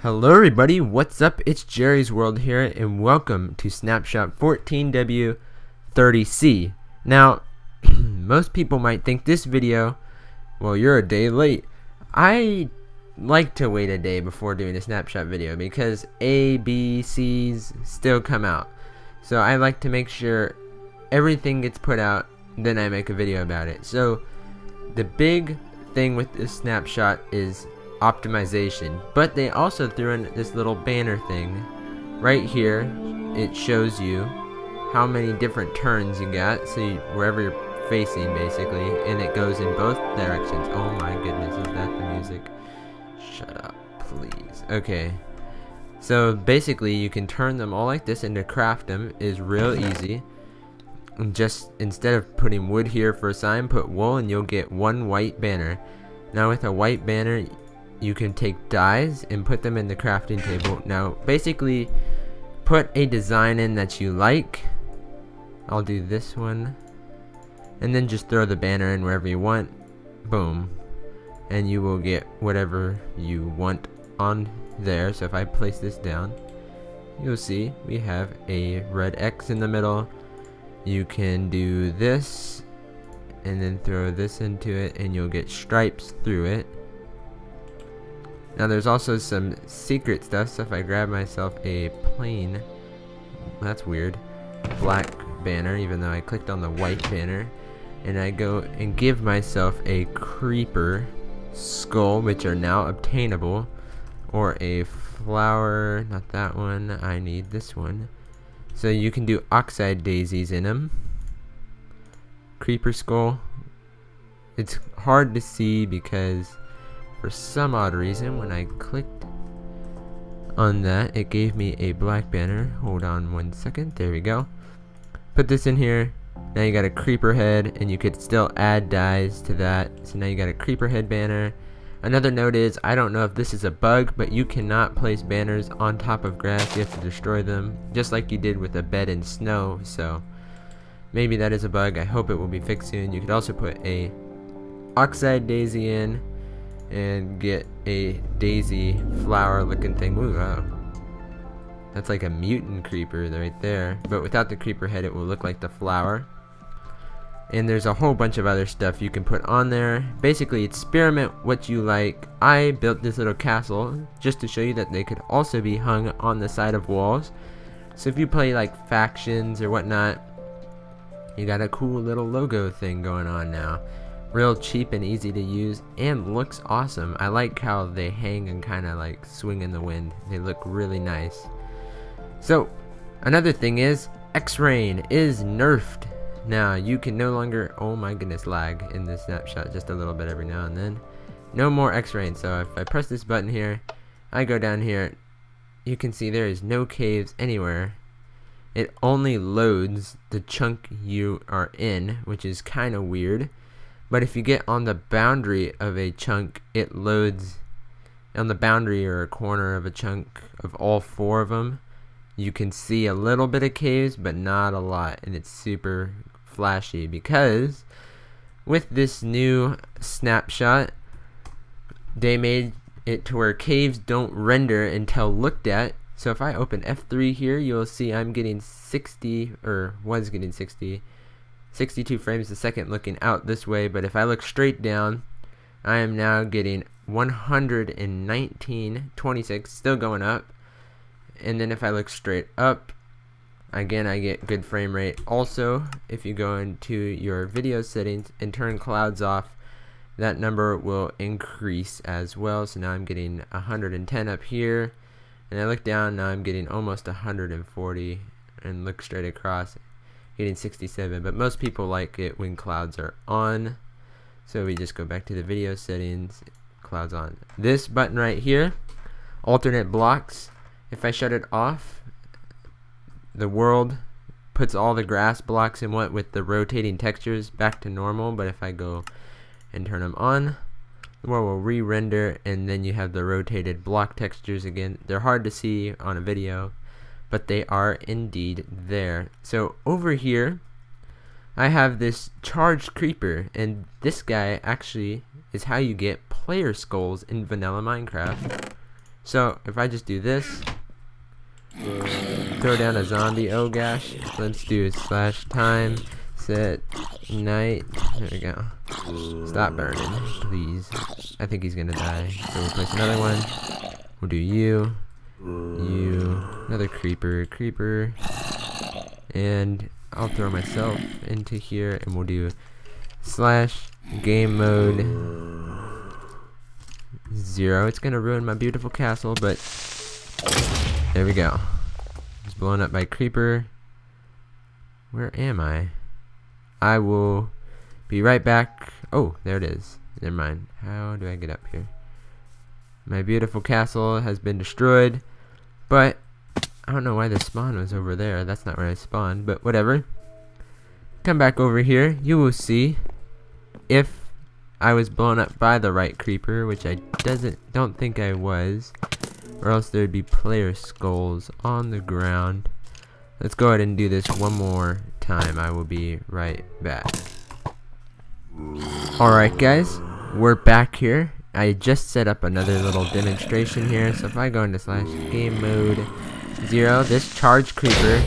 Hello everybody, what's up? It's Jerry's World here and welcome to Snapshot 14W30C. Now, most people might think this video, well, you're a day late. I like to wait a day before doing a snapshot video because A, B, C's still come out. So I like to make sure everything gets put out, then I make a video about it. So the big thing with this snapshot is optimization, but they also threw in this little banner thing right here. It shows you how many different turns you got, so wherever you're facing basically, and it goes in both directions. Oh my goodness, is that the music? Shut up please. Okay, so basically you can turn them all like this, and to craft them is real easy. And just instead of putting wood here for a sign, put wool and you'll get one white banner. Now with a white banner you can take dyes and put them in the crafting table. Now basically put a design in that you like. I'll do this one, and then just throw the banner in wherever you want. Boom, and you will get whatever you want on there. So if I place this down, you'll see we have a red X in the middle. You can do this and then throw this into it and you'll get stripes through it. Now there's also some secret stuff, so if I grab myself a plain, that's weird, black banner, even though I clicked on the white banner, and I go and give myself a creeper skull, which are now obtainable, or a flower, not that one, I need this one. So you can do oxide daisies in them. Creeper skull. It's hard to see because for some odd reason when I clicked on that it gave me a black banner. Hold on one second, there we go. Put this in here. Now you got a creeper head, and you could still add dyes to that. So now you got a creeper head banner. Another note is, I don't know if this is a bug, but you cannot place banners on top of grass. You have to destroy them, just like you did with a bed in snow. So maybe that is a bug. I hope it will be fixed soon. You could also put a oxide daisy in and get a daisy flower looking thing. Ooh, wow. That's like a mutant creeper right there, but without the creeper head it will look like the flower. And there's a whole bunch of other stuff you can put on there. Basically experiment what you like. I built this little castle just to show you that they could also be hung on the side of walls. So if you play like factions or whatnot, you got a cool little logo thing going on now. Real cheap and easy to use and looks awesome. I like how they hang and kind of like swing in the wind. They look really nice. So another thing is X-Rain is nerfed. Now you can no longer, oh my goodness, lag in this snapshot just a little bit every now and then. No more X-Rain. So if I press this button here, I go down here, you can see there is no caves anywhere. It only loads the chunk you are in, which is kind of weird. But if you get on the boundary of a chunk, it loads on the boundary or a corner of a chunk of all four of them. You can see a little bit of caves, but not a lot, and it's super flashy because with this new snapshot, they made it to where caves don't render until looked at. So if I open F3 here, you'll see I'm getting 60, or was getting 62 frames a second looking out this way, but if I look straight down, I am now getting 119.26, still going up. And then if I look straight up, again I get good frame rate. Also, if you go into your video settings and turn clouds off, that number will increase as well. So now I'm getting 110 up here, and I look down, now I'm getting almost 140, and look straight across, getting 67. But most people like it when clouds are on, so we just go back to the video settings, clouds on. This button right here, alternate blocks, if I shut it off, the world puts all the grass blocks in what with the rotating textures back to normal. But if I go and turn them on, the world will re-render, and then you have the rotated block textures again. They're hard to see on a video, but they are indeed there. So over here I have this charged creeper, and this guy actually is how you get player skulls in vanilla Minecraft. So if I just do this, throw down a zombie. Oh gosh, let's do /time set night. There we go. Stop burning, please. I think he's gonna die. So we'll place another one. We'll do you, another creeper, and I'll throw myself into here, and we'll do /game mode 0. It's gonna ruin my beautiful castle, but there we go. It's blown up by creeper. Where am I? I will be right back. Oh, there it is. Never mind. How do I get up here? My beautiful castle has been destroyed, but I don't know why the spawn was over there. That's not where I spawned, but whatever. Come back over here. You will see if I was blown up by the right creeper, which I don't think I was, or else there'd be player skulls on the ground. Let's go ahead and do this one more time. I will be right back. Alright guys, we're back here. I just set up another little demonstration here. So if I go into /game mode 0, this charged creeper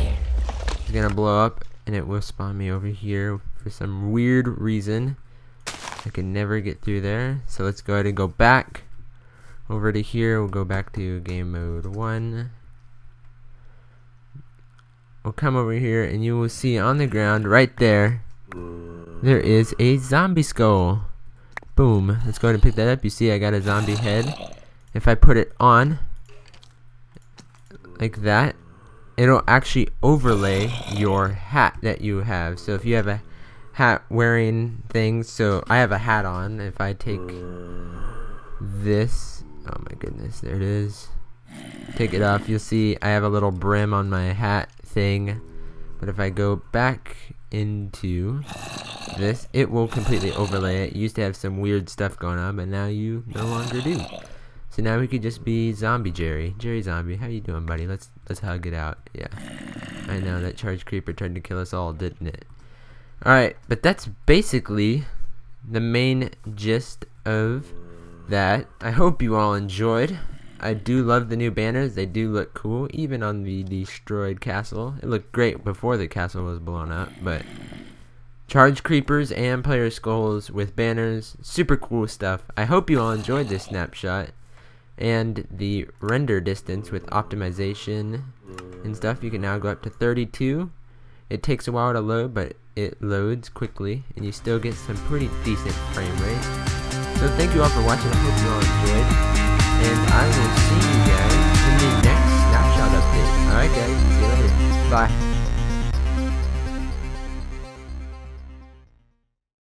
is gonna blow up and it will spawn me over here for some weird reason. I can never get through there. So let's go ahead and go back over to here. We'll go back to game mode 1. We'll come over here and you will see on the ground right there, there is a zombie skull. Boom. Let's go ahead and pick that up. You see I got a zombie head. If I put it on like that, it'll actually overlay your hat that you have. So if you have a hat wearing things, so I have a hat on. If I take this, oh my goodness, there it is. Take it off, you'll see I have a little brim on my hat thing. But if I go back into this, it will completely overlay it. You used to have some weird stuff going on, but now you no longer do. So now we could just be Zombie Jerry. Jerry Zombie, how you doing, buddy? Let's hug it out. Yeah, I know that charged creeper tried to kill us all, didn't it? Alright, but that's basically the main gist of that. I hope you all enjoyed. I do love the new banners. They do look cool, even on the destroyed castle. It looked great before the castle was blown up, but charged creepers and player skulls with banners, super cool stuff. I hope you all enjoyed this snapshot. And the render distance with optimization and stuff, you can now go up to 32. It takes a while to load, but it loads quickly, and you still get some pretty decent frame rate. So thank you all for watching. I hope you all enjoyed. And I will see you guys in the next snapshot update. Alright guys, see you later. Bye.